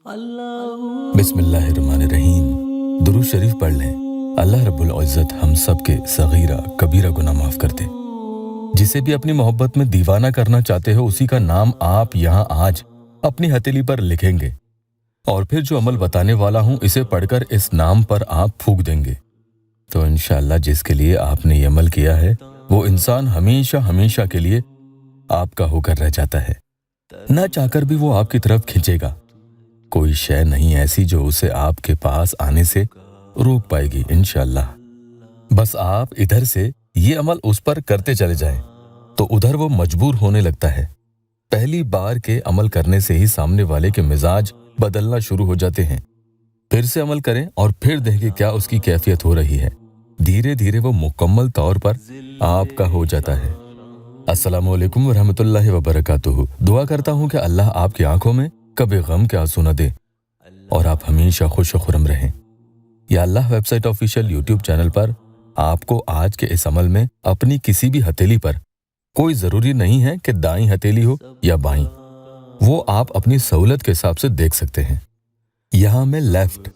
बिस्मिल्लाहिर्रहमानिर्रहीम। दुरूद शरीफ पढ़ लें। अल्लाह रब्बुल इज़्ज़त हम सब के सगीरा कबीरा गुनाह माफ़ कर दे। जिसे भी अपनी मोहब्बत में दीवाना करना चाहते हो उसी का नाम आप यहाँ आज अपनी हथेली पर लिखेंगे और फिर जो अमल बताने वाला हूँ इसे पढ़कर इस नाम पर आप फूंक देंगे तो इंशाअल्लाह जिसके लिए आपने ये अमल किया है वो इंसान हमेशा हमेशा के लिए आपका होकर रह जाता है। ना चाहकर भी वो आपकी तरफ खींचेगा। कोई शय नहीं ऐसी जो उसे आपके पास आने से रोक पाएगी इंशाअल्लाह। बस आप इधर से ये अमल उस पर करते चले जाएं तो उधर वो मजबूर होने लगता है। पहली बार के अमल करने से ही सामने वाले के मिजाज बदलना शुरू हो जाते हैं। फिर से अमल करें और फिर देखें क्या उसकी कैफियत हो रही है। धीरे धीरे वो मुकम्मल तौर पर आपका हो जाता है। अस्सलामु अलैकुम वरहमतुल्लाहि वबरकातुहू। दुआ करता हूँ कि अल्लाह आपकी आंखों में कभी गम के आंसू न दे और आप हमेशा खुश खुरम रहें। या अल्लाह वेबसाइट ऑफिशियल यूट्यूब चैनल पर आपको आज के इस अमल में अपनी किसी भी हथेली पर, कोई जरूरी नहीं है कि दाईं हथेली हो या बाईं, वो आप अपनी सहूलत के हिसाब से देख सकते हैं। यहाँ मैं लेफ्ट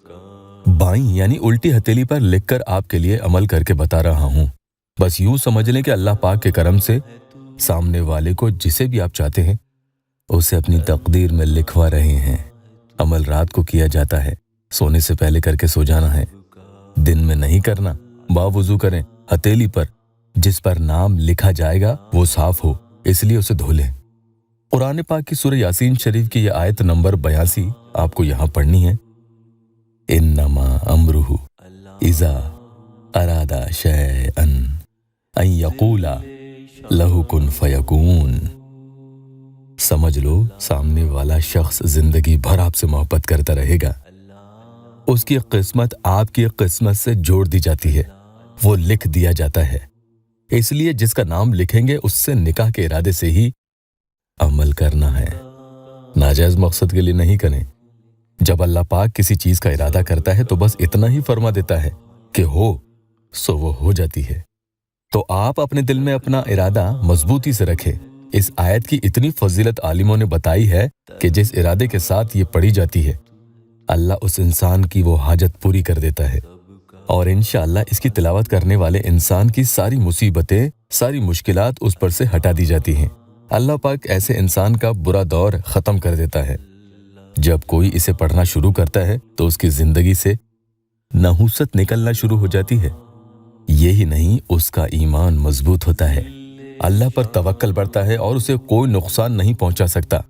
बाईं यानी उल्टी हथेली पर लिखकर आपके लिए अमल करके बता रहा हूँ। बस यूं समझ लें कि अल्लाह पाक के करम से सामने वाले को जिसे भी आप चाहते हैं उसे अपनी तकदीर में लिखवा रहे हैं। अमल रात को किया जाता है, सोने से पहले करके सो जाना है। दिन में नहीं करना। बावुजू करें। हथेली पर जिस पर नाम लिखा जाएगा वो साफ हो इसलिए उसे धो लें। कुरान पाक की सूरह यासीन शरीफ की यह आयत नंबर 82 आपको यहाँ पढ़नी है। इन्नमा अमरुहु इज़ा अरादा शैअन अन यक़ूला लहु कुन फयकून। समझ लो सामने वाला शख्स जिंदगी भर आपसे मोहब्बत करता रहेगा। उसकी किस्मत आपकी किस्मत से जोड़ दी जाती है, वो लिख दिया जाता है। इसलिए जिसका नाम लिखेंगे उससे निकाह के इरादे से ही अमल करना है। नाजायज मकसद के लिए नहीं करें। जब अल्लाह पाक किसी चीज का इरादा करता है तो बस इतना ही फरमा देता है कि हो सो वो हो जाती है। तो आप अपने दिल में अपना इरादा मजबूती से रखें। इस आयत की इतनी फजीलत आलिमों ने बताई है कि जिस इरादे के साथ ये पढ़ी जाती है अल्लाह उस इंसान की वो हाजत पूरी कर देता है और इंशाअल्लाह इसकी तिलावत करने वाले इंसान की सारी मुसीबतें, सारी मुश्किलात उस पर से हटा दी जाती हैं। अल्लाह पाक ऐसे इंसान का बुरा दौर ख़त्म कर देता है। जब कोई इसे पढ़ना शुरू करता है तो उसकी ज़िंदगी से नहूसत निकलना शुरू हो जाती है। यही नहीं, उसका ईमान मजबूत होता है, अल्लाह पर तवक्कल बढ़ता है और उसे कोई नुकसान नहीं पहुंचा सकता।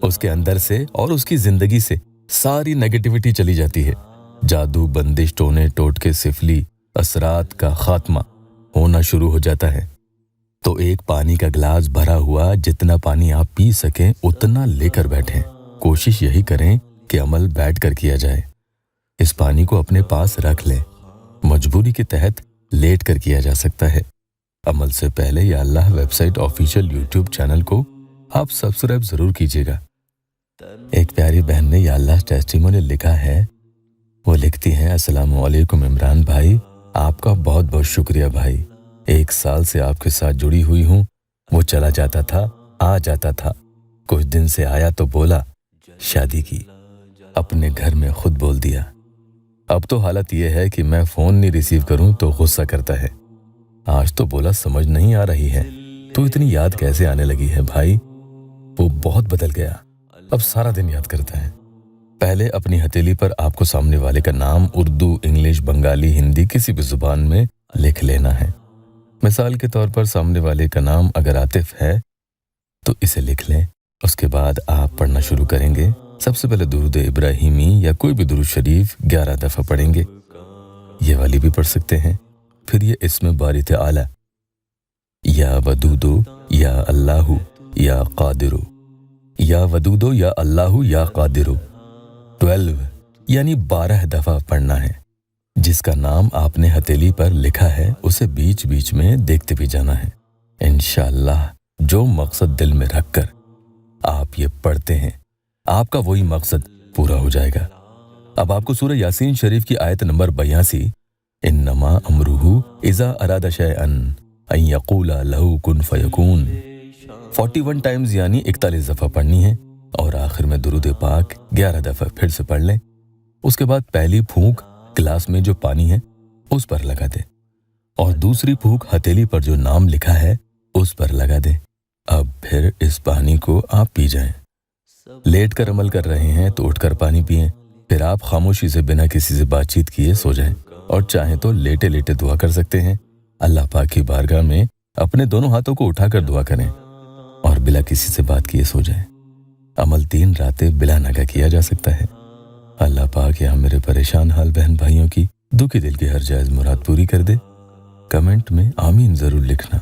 उसके अंदर से और उसकी ज़िंदगी से सारी नेगेटिविटी चली जाती है। जादू, बंदिश, टोने टोटके, सिफली, असरात का खात्मा होना शुरू हो जाता है। तो एक पानी का गिलास भरा हुआ जितना पानी आप पी सकें उतना लेकर बैठें। कोशिश यही करें कि अमल बैठकर किया जाए। इस पानी को अपने पास रख लें। मजबूरी के तहत लेट कर किया जा सकता है। अमल से पहले या अल्लाह वेबसाइट ऑफिशियल यूट्यूब चैनल को आप सब्सक्राइब जरूर कीजिएगा। एक प्यारी बहन ने या अल्लाह टेस्टिमोनी लिखा है। वो लिखती हैं, अस्सलामु अलैकुम इमरान भाई, आपका बहुत बहुत शुक्रिया भाई। 1 साल से आपके साथ जुड़ी हुई हूँ। वो चला जाता था, आ जाता था। कुछ दिन से आया तो बोला शादी की, अपने घर में खुद बोल दिया। अब तो हालत ये है कि मैं फ़ोन नहीं रिसीव करूँ तो गुस्सा करता है। आज तो बोला समझ नहीं आ रही है, तो इतनी याद कैसे आने लगी है भाई। वो बहुत बदल गया, अब सारा दिन याद करता है। पहले अपनी हथेली पर आपको सामने वाले का नाम उर्दू, इंग्लिश, बंगाली, हिंदी किसी भी जुबान में लिख लेना है। मिसाल के तौर पर सामने वाले का नाम अगर आतिफ है तो इसे लिख लें। उसके बाद आप पढ़ना शुरू करेंगे। सबसे पहले दुरूद इब्राहिमी या कोई भी दुरूद शरीफ 11 दफ़ा पढ़ेंगे। ये वाली भी पढ़ सकते हैं। फिर ये इसमें बारित आला, या वदूदो या अल्लाहु या कादिरो, या वदूदो या अल्लाहु या कादिरो 12 यानी 12 दफ़ा पढ़ना है। जिसका नाम आपने हथेली पर लिखा है उसे बीच बीच में देखते भी जाना है। इंशाअल्लाह जो मकसद दिल में रखकर आप ये पढ़ते हैं आपका वही मकसद पूरा हो जाएगा। अब आपको सूरह यासीन शरीफ की आयत नंबर 82 इन्नमा अमरुहु इज़ा अरादा शैअन अन यक़ूला लहु कुन फयकून 41 टाइम्स यानी 41 दफ़ा पढ़नी है। और आखिर में दुरूद पाक 11 दफा फिर से पढ़ लें। उसके बाद पहली फूंक गिलास में जो पानी है उस पर लगा दें और दूसरी फूंक हथेली पर जो नाम लिखा है उस पर लगा दें। अब फिर इस पानी को आप पी जाएं। लेट कर अमल कर रहे हैं तो उठकर पानी पिएं। फिर आप खामोशी से बिना किसी से बातचीत किए सो जाएं और चाहें तो लेटे लेटे दुआ कर सकते हैं। अल्लाह पाक की बारगाह में अपने दोनों हाथों को उठाकर दुआ करें और बिना किसी से बात किए सो जाएं। अमल 3 रातें बिला नगा किया जा सकता है। अल्लाह पाक यहाँ मेरे परेशान हाल बहन भाइयों की दुखी दिल की हर जायज़ मुराद पूरी कर दे। कमेंट में आमीन ज़रूर लिखना।